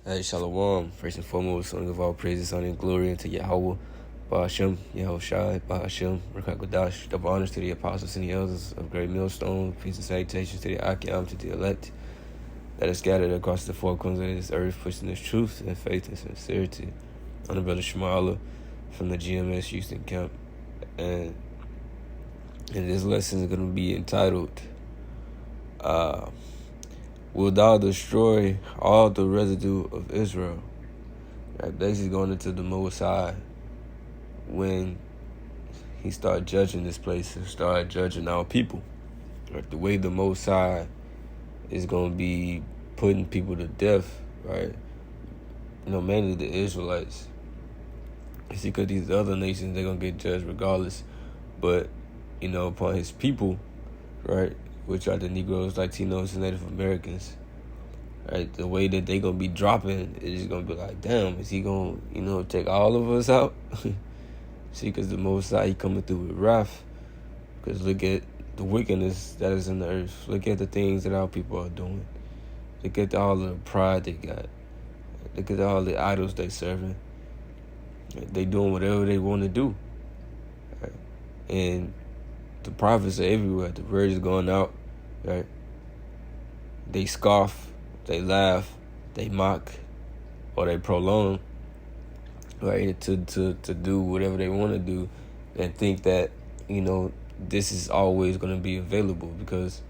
Hey, Shalom. First and foremost, I give all praises, honor, and glory unto Yahweh, Ba'ashem, Yahushai, Ba'ashem, Rakakwadash. Double honors to the apostles and the elders of Great Millstone. Peace and salutations to the Akim, to the elect that are scattered across the four corners of this earth, pushing this truth and faith and sincerity. I'm the brother Shemala from the GMS Houston camp. And this lesson is going to be entitled, Will thou destroy all the residue of Israel? Right, basically going into the Most High when he started judging this place and started judging our people. Right, the way the Most High is going to be putting people to death, right? Mainly the Israelites. You see, because these other nations, they're going to get judged regardless. But, upon his people, right, which are the Negroes, Latinos, and Native Americans, right? The way that they gonna be dropping is just gonna be like, damn, is he gonna, take all of us out? See, because the Most High, he coming through with wrath. Because look at the wickedness that is in the earth. Look at the things that our people are doing. Look at all the pride they got. Look at all the idols they serving. They doing whatever they want to do. Right? And the prophets are everywhere. The word is going out, right? They scoff, they laugh, they mock, or they prolong, right? To do whatever they want to do, and think that this is always going to be available because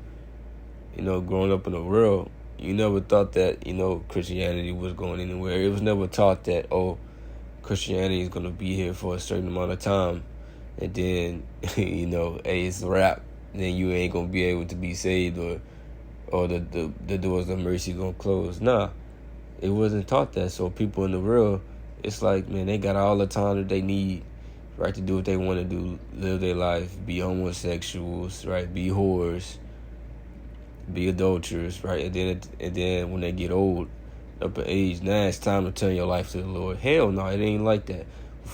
growing up in the world, you never thought that Christianity was going anywhere. It was never taught that Christianity is going to be here for a certain amount of time. And then, hey, it's a wrap. Then you ain't going to be able to be saved or the doors of mercy going to close. Nah, it wasn't taught that. So people in the world, it's like, man, they got all the time that they need, right, to do what they want to do, live their life, be homosexuals, right, be whores, be adulterers, right? And then when they get old, up in age, now it's time to turn your life to the Lord. Hell no, it ain't like that.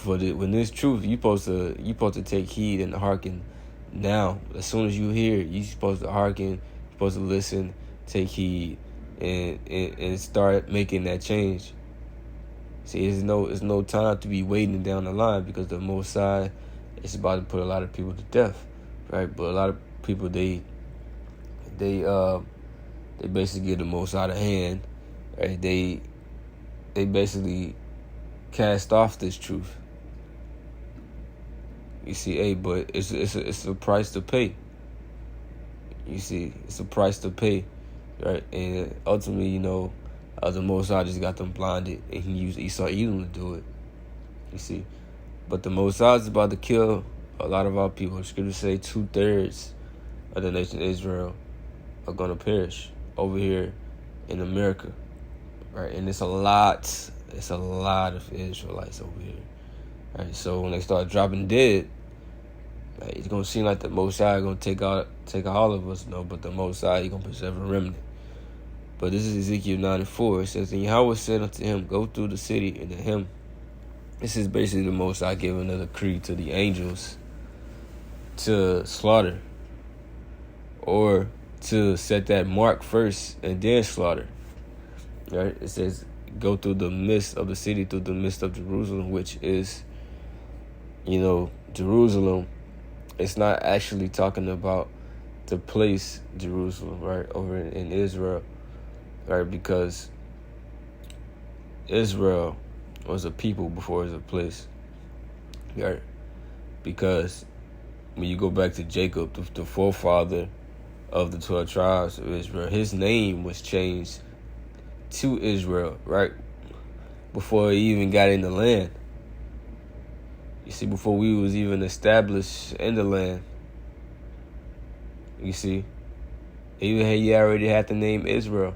When this truth, you supposed to take heed and hearken now. As soon as you hear it, you supposed to hearken, you're supposed to listen, take heed, and start making that change. See, it's no time to be waiting down the line because the Most High is about to put a lot of people to death, right? But a lot of people they basically get the most out of hand, right? They basically cast off this truth. You see, but it's a price to pay. You see, it's a price to pay, right? And ultimately, the Most High just got them blinded, and he used Esau Edom to do it. You see, but the Most High is about to kill a lot of our people. The scriptures say 2/3 of the nation of Israel are gonna perish over here in America, right? And it's a lot of Israelites over here. Right, so when they start dropping dead, right, it's gonna seem like the Most High gonna take all of us, but the Most High, he gonna preserve a remnant. But this is Ezekiel 9:4. It says, and Yahweh said unto him, go through the city, and to him, this is basically the Most High giving a decree to the angels to slaughter, or to set that mark first and then slaughter. Right? It says, go through the midst of the city, through the midst of Jerusalem, which is Jerusalem. It's not actually talking about the place Jerusalem, right, over in Israel, right, because Israel was a people before it was a place, right, because when you go back to Jacob, the forefather of the 12 tribes of Israel, his name was changed to Israel, right, before he even got in the land. You see, before we was even established in the land, you see, he already had the name Israel,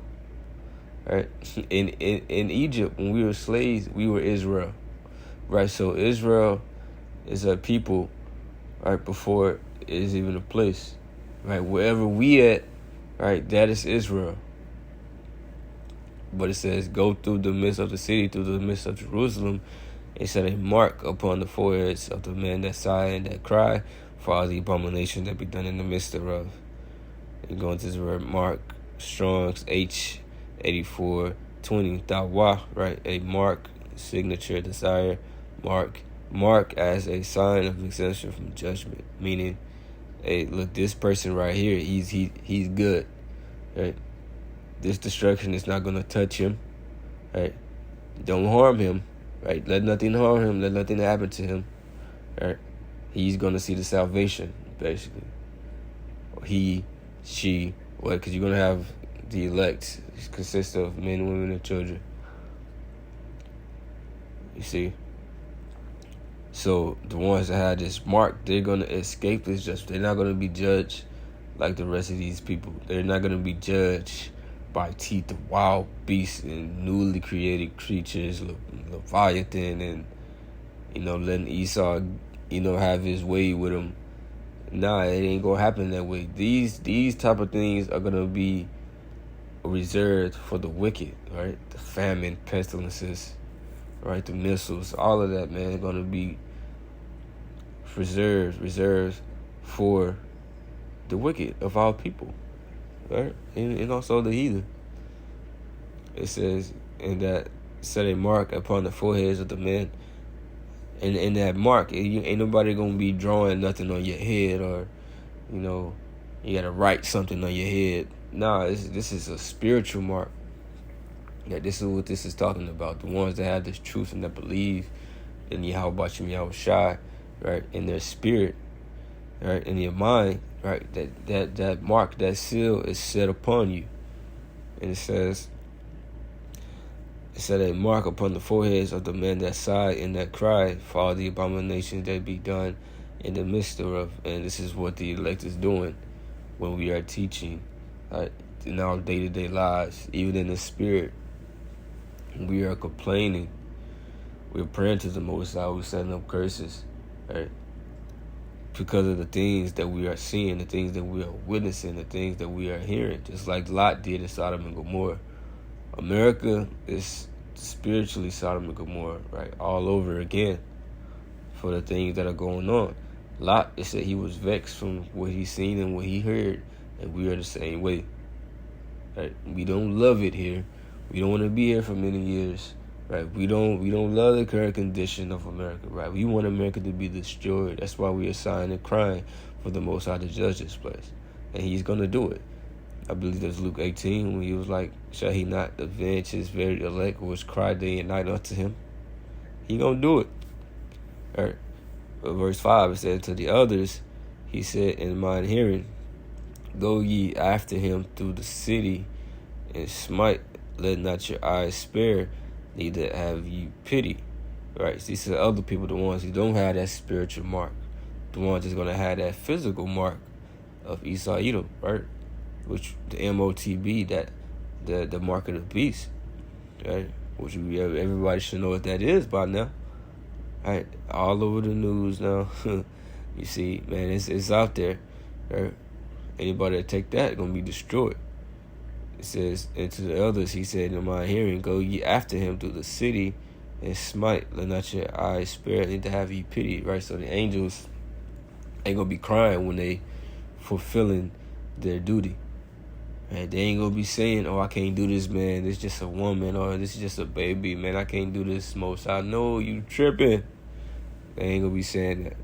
right? In Egypt, when we were slaves, we were Israel, right? So Israel is a people, right, before it is even a place, right? Wherever we at, right, that is Israel. But it says, go through the midst of the city, through the midst of Jerusalem, and set a mark upon the foreheads of the men that sigh and that cry for all the abominations that be done in the midst thereof. And go into this word mark, Strong's H84 20, Dawa, right? A mark, signature, desire, mark as a sign of exemption from judgment. Meaning, hey, look, this person right here, he's good, right? This destruction is not gonna touch him, right? Don't harm him, right? Let nothing harm him. Let nothing happen to him, right? He's gonna see the salvation, basically. He, she, what? Because you're gonna have the elect. It consists of men, women, and children. You see. So the ones that had this mark, they're gonna escape this judgment. They're not gonna be judged like the rest of these people. They're not gonna be judged by teeth of wild beasts and newly created creatures, Leviathan, and letting Esau, have his way with him. Nah, it ain't gonna happen that way. These type of things are gonna be reserved for the wicked, right? The famine, pestilences, right? The missiles, all of that, man, gonna be reserved for the wicked of our people, right? And also the heathen. It says, and that set a mark upon the foreheads of the men. And in that mark, ain't nobody gonna be drawing nothing on your head, or you gotta write something on your head. Nah, this is a spiritual mark. Yeah, this is what this is talking about. The ones that have this truth and that believe in Yahweh Shai, right, in their spirit, right, in your mind, right, that mark, that seal is set upon you. And it said a mark upon the foreheads of the men that sigh and that cry for all the abominations that be done in the midst thereof. And this is what the elect is doing when we are teaching in our day-to-day lives, even in the spirit. We are complaining. We're praying to the Most High. We're setting up curses, right? Because of the things that we are seeing, the things that we are witnessing, the things that we are hearing, just like Lot did in Sodom and Gomorrah. America is spiritually Sodom and Gomorrah, right? All over again for the things that are going on. Lot, it said he was vexed from what he seen and what he heard, and we are the same way. Right? We don't love it here. We don't want to be here for many years, right? We don't love the current condition of America, right? We want America to be destroyed. That's why we are sighing and crying for the Most High to judge this place, and He's gonna do it. I believe that's Luke 18 when He was like, "Shall He not avenge His very elect, which cry day and night unto Him?" He gonna do it. All right. Verse 5, it said, to the others, He said in mine hearing, go ye after him through the city, and smite, let not your eyes spare, neither have ye pity. Right? So these are other people, the ones who don't have that spiritual mark, the ones that's going to have that physical mark of Esau Edom, right? Which the MOTB, that the mark of the beast, right? Which everybody should know what that is by now. Right? All over the news now. You see, man, it's out there. Right? Anybody that take that gonna be destroyed. It says, and to the others, He said in my hearing, go ye after him through the city, and smite, let not your eyes spare, neither have ye pity. Right? So the angels ain't gonna be crying when they fulfilling their duty. Right? They ain't gonna be saying, oh, I can't do this, man. This is just a woman, or this is just a baby, man. I can't do this, Most I know you tripping. They ain't gonna be saying that.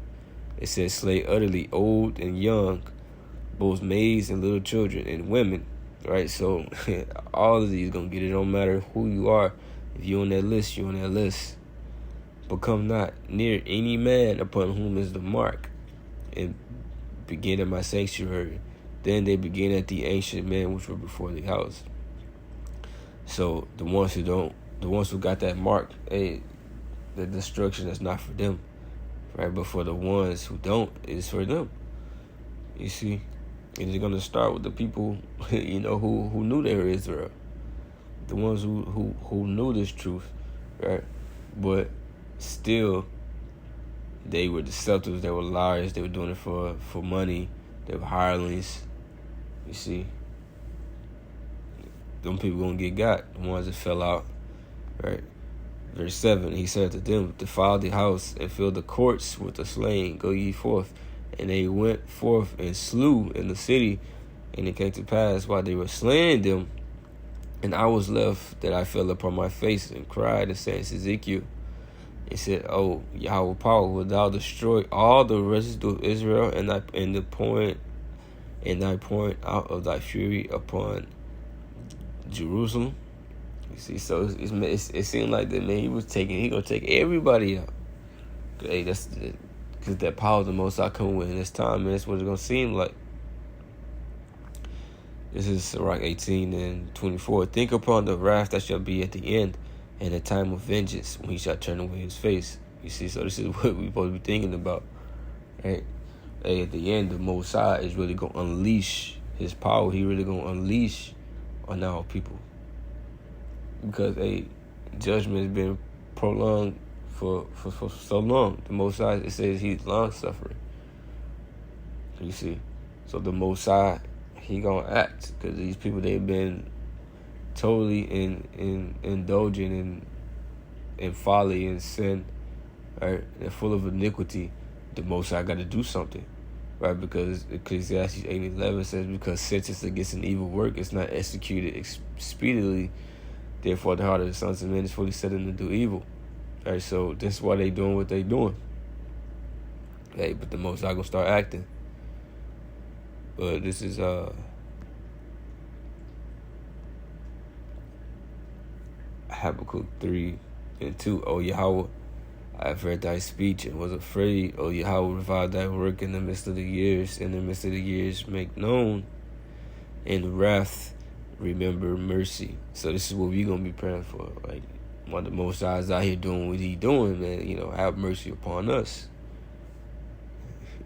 It says, slay utterly old and young, both maids and little children and women. Right? So all of these gonna get it. Don't matter who you are. If you're on that list, you're on that list. But come not near any man upon whom is the mark, and begin at my sanctuary. Then they begin at the ancient men which were before the house. So the ones who got that mark, hey, the destruction is not for them, right? But for the ones who don't, it's for them. You see, and it's gonna start with the people, who knew they were Israel, the ones who knew this truth, right? But still, they were deceptive. They were liars. They were doing it for money. They were hirelings. You see, them people gonna get got. The ones that fell out, right? Verse 7, He said to them, defile the house and fill the courts with the slain. Go ye forth. And they went forth and slew in the city. And it came to pass, while they were slaying them, And I was left that I fell upon my face and cried, and said, it's Ezekiel. It said, "Oh, Yahweh power, will thou destroy all the residue of Israel, and thy pouring out of thy fury upon Jerusalem?" You see, so it seemed like that, man. He gonna take everybody out. Hey, that's because that power of the Most High coming with in this time, man. That's what it's gonna seem like. This is Sirach 18:24. Think upon the wrath that shall be at the end, and the time of vengeance, when he shall turn away his face. You see, so this is what we're supposed to be thinking about, right? Hey, at the end, the Most High is really gonna unleash his power. He really gonna unleash on our people, because judgment has been prolonged for so long. The Most High, it says he's long suffering. You see, so the Most High, he gonna act, because these people, they've been totally indulging in folly and sin, right? They're full of iniquity. The Most High got to do something, right? Because Ecclesiastes 8:11 says, because sentence against an evil work is not executed speedily, therefore the heart of the sons of men is fully set in to do evil. Right, so this is why they doing what they doing. Hey, but the Most High gonna start acting. But this is Habakkuk 3:2. O Yahweh, I have heard thy speech and was afraid. O Yahweh, revive thy work in the midst of the years. In the midst of the years, make known. In wrath, remember mercy. So this is what we gonna be praying for. Like, while the Most High is out here doing what he doing, man, have mercy upon us.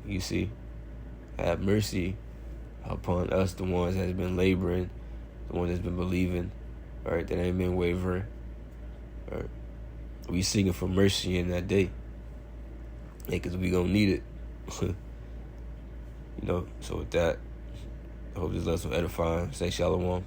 You see, have mercy upon us, the ones that has been laboring, the ones that's been believing, right? That ain't been wavering. Right? We seeking for mercy in that day, because we gonna need it. So with that, I hope this lesson will edify. Say shalom.